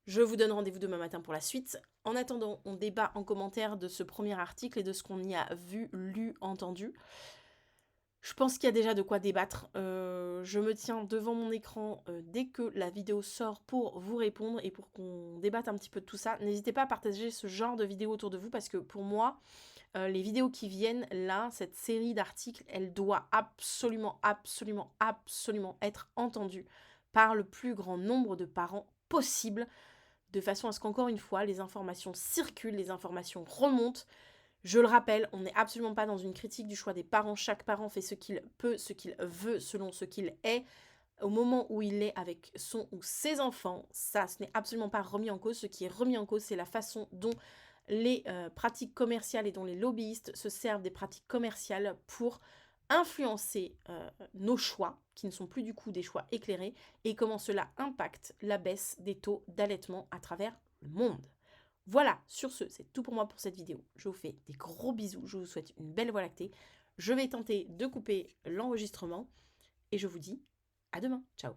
Je vous donne rendez-vous demain matin pour la suite. En attendant, on débat en commentaire de ce premier article et de ce qu'on y a vu, lu, entendu. Je pense qu'il y a déjà de quoi débattre. Je me tiens devant mon écran dès que la vidéo sort pour vous répondre et pour qu'on débatte un petit peu de tout ça. N'hésitez pas à partager ce genre de vidéos autour de vous parce que pour moi, les vidéos qui viennent là, cette série d'articles, elle doit absolument, absolument, absolument être entendue par le plus grand nombre de parents possible, de façon à ce qu'encore une fois, les informations circulent, les informations remontent. Je le rappelle, on n'est absolument pas dans une critique du choix des parents. Chaque parent fait ce qu'il peut, ce qu'il veut, selon ce qu'il est, au moment où il est avec son ou ses enfants. Ça, ce n'est absolument pas remis en cause. Ce qui est remis en cause, c'est la façon dont les pratiques commerciales et dont les lobbyistes se servent des pratiques commerciales pour influencer nos choix, qui ne sont plus du coup des choix éclairés, et comment cela impacte la baisse des taux d'allaitement à travers le monde. Voilà, sur ce, c'est tout pour moi pour cette vidéo. Je vous fais des gros bisous, je vous souhaite une belle Voie lactée. Je vais tenter de couper l'enregistrement et je vous dis à demain. Ciao.